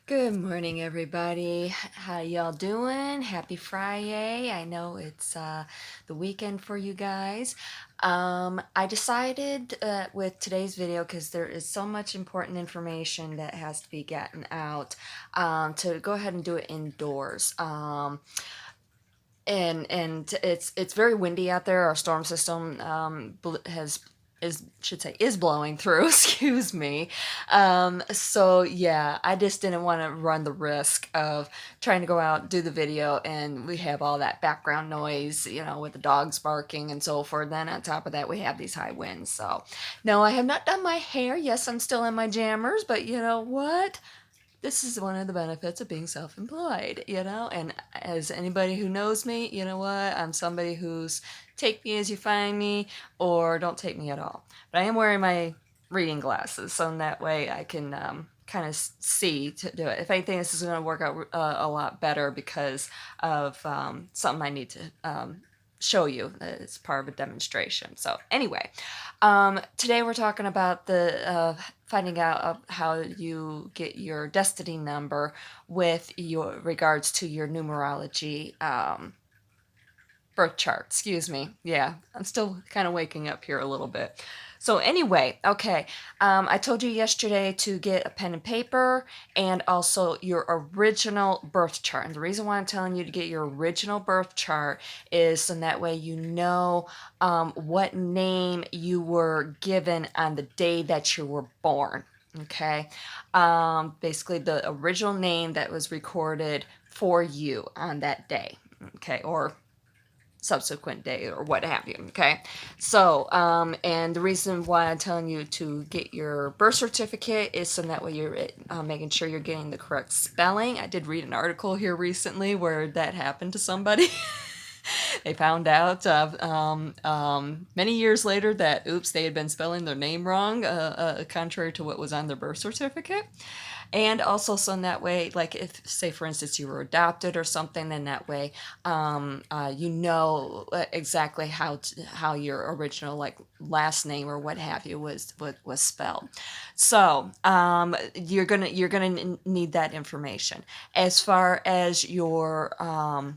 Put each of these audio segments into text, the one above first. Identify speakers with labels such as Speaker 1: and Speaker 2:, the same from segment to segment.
Speaker 1: Good morning, everybody. How y'all doing? Happy Friday. I know it's the weekend for you guys. I decided with today's video, because there is so much important information that has to be gotten out, to go ahead and do it indoors. And it's very windy out there. Our storm system has is blowing through. Excuse me. So yeah, I just didn't want to run the risk of trying to go out do the video and we have all that background noise, with the dogs barking and so forth. Then on top of that, we have these high winds. So no, I have not done my hair. Yes, I'm still in my jammers, but you know what? This is one of the benefits of being self-employed, and as anybody who knows me, you know what, I'm somebody who's take me as you find me or don't take me at all. But I am wearing my reading glasses, so in that way I can kind of see to do it. If anything, this is going to work out a lot better because of something I need to show you. It's part of a demonstration. So anyway, today we're talking about the finding out of how you get your destiny number with your regards to your numerology birth chart. Excuse me. Yeah, I'm still kind of waking up here a little bit. So anyway, okay, I told you yesterday to get a pen and paper and also your original birth chart. And the reason why I'm telling you to get your original birth chart is so that way you know what name you were given on the day that you were born. Okay, basically the original name that was recorded for you on that day. Okay, or subsequent day or what have you. Okay, so and the reason why I'm telling you to get your birth certificate is so that way you're making sure you're getting the correct spelling. I did read an article here recently where that happened to somebody. They found out many years later that oops, they had been spelling their name wrong, contrary to what was on their birth certificate. And also, so in that way, like if, say, for instance, you were adopted or something, then that way, you know exactly how your original like last name or what have you was spelled. So you're gonna need that information as far as your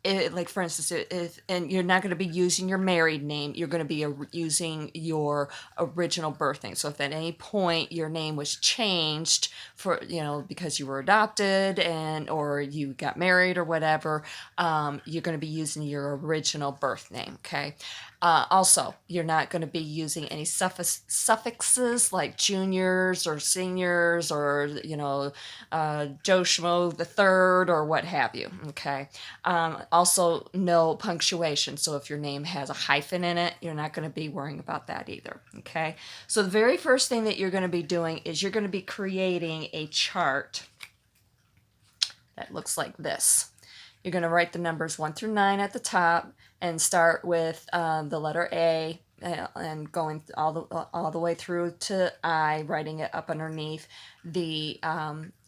Speaker 1: like for instance, if and you're not going to be using your married name, you're going to be using your original birth name. So if at any point your name was changed for because you were adopted and or you got married or whatever, you're going to be using your original birth name. Okay. Also, you're not going to be using any suffixes like juniors or seniors or Joe Schmo the third or what have you. Okay. Also, no punctuation. So if your name has a hyphen in it, you're not going to be worrying about that either. Okay. So the very first thing that you're going to be doing is you're going to be creating a chart that looks like this. You're going to write the numbers 1 through 9 at the top and start with the letter A and going all the way through to I, writing it up underneath the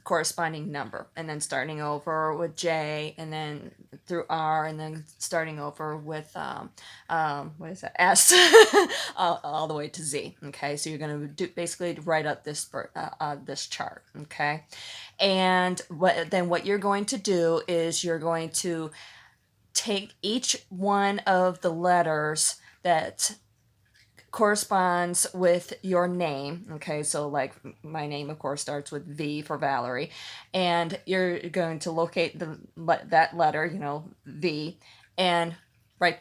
Speaker 1: corresponding number, and then starting over with J, and then through R, and then starting over with what is that, S, all the way to Z. Okay, so you're going to basically write up this chart. Okay, and what you're going to do is you're going to take each one of the letters that corresponds with your name. Okay, so like my name, of course, starts with V for Valerie, and you're going to locate that letter, V, and write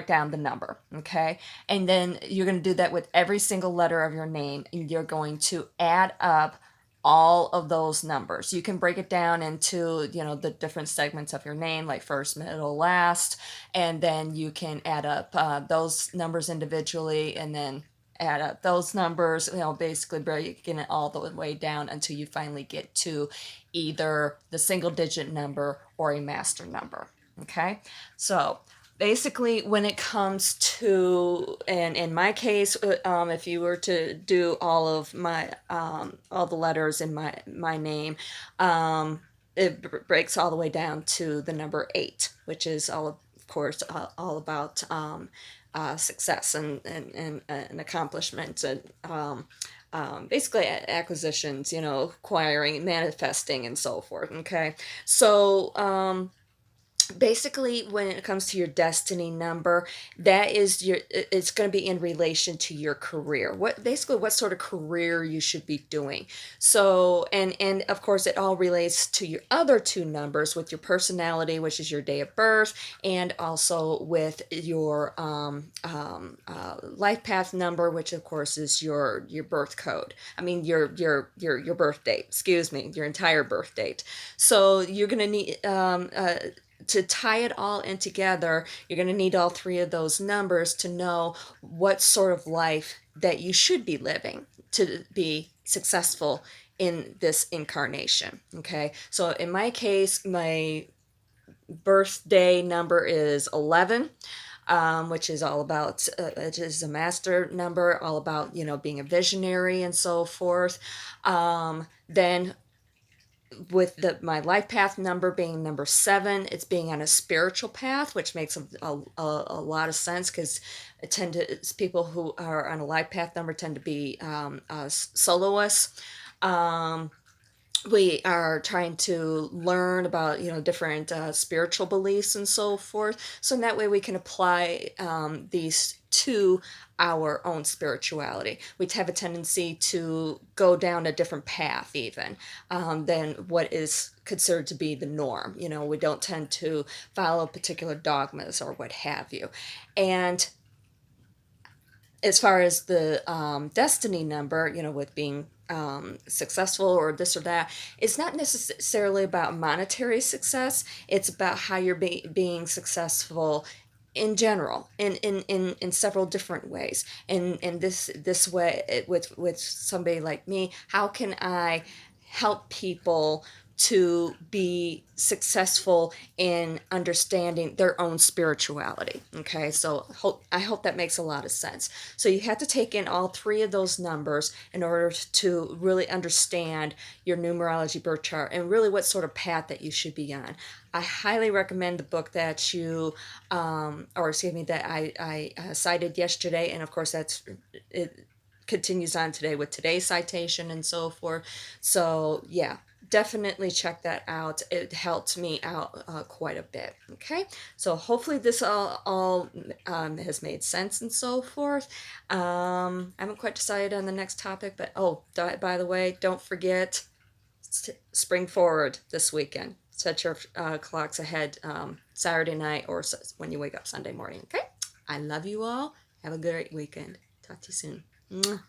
Speaker 1: down the number. Okay, and then you're going to do that with every single letter of your name, and you're going to add up all of those numbers. You can break it down into, the different segments of your name, like first, middle, last, and then you can add up those numbers individually and then add up those numbers, basically breaking it all the way down until you finally get to either the single digit number or a master number. Okay, so basically when it comes to, and in my case, if you were to do all the letters in my name, it breaks all the way down to the number 8, which is of course all about success and accomplishment and basically acquisitions, acquiring, manifesting, and so forth. Okay, so basically when it comes to your destiny number, that is it's going to be in relation to your career, what sort of career you should be doing. So and of course it all relates to your other two numbers with your personality, which is your day of birth, and also with your life path number, which of course is your birth code. I mean your birth date, excuse me, your entire birth date. So you're going to need to tie it all in together, you're going to need all three of those numbers to know what sort of life that you should be living to be successful in this incarnation. Okay, so in my case, my birthday number is 11. Which is all about it is a master number, all about being a visionary and so forth. Then with my life path number being number 7, it's being on a spiritual path, which makes a lot of sense because people who are on a life path number tend to be soloists. Um, we are trying to learn about different spiritual beliefs and so forth, so in that way we can apply these to our own spirituality. We have a tendency to go down a different path even than what is considered to be the norm. We don't tend to follow particular dogmas or what have you. And as far as the destiny number, with being successful or this or that, it's not necessarily about monetary success. It's about how you're being successful in general, in several different ways. And this way, with somebody like me, how can I help people to be successful in understanding their own spirituality? Okay, so I hope that makes a lot of sense. So you have to take in all three of those numbers in order to really understand your numerology birth chart and really what sort of path that you should be on. I highly recommend the book that or excuse me, that I cited yesterday, and of course it continues on today with today's citation and so forth. So yeah, definitely check that out. It helped me out quite a bit. Okay, so hopefully this all has made sense and so forth. I haven't quite decided on the next topic, but by the way, don't forget, spring forward this weekend. Set your clocks ahead Saturday night or when you wake up Sunday morning. Okay, I love you all. Have a great weekend. Talk to you soon. Mwah.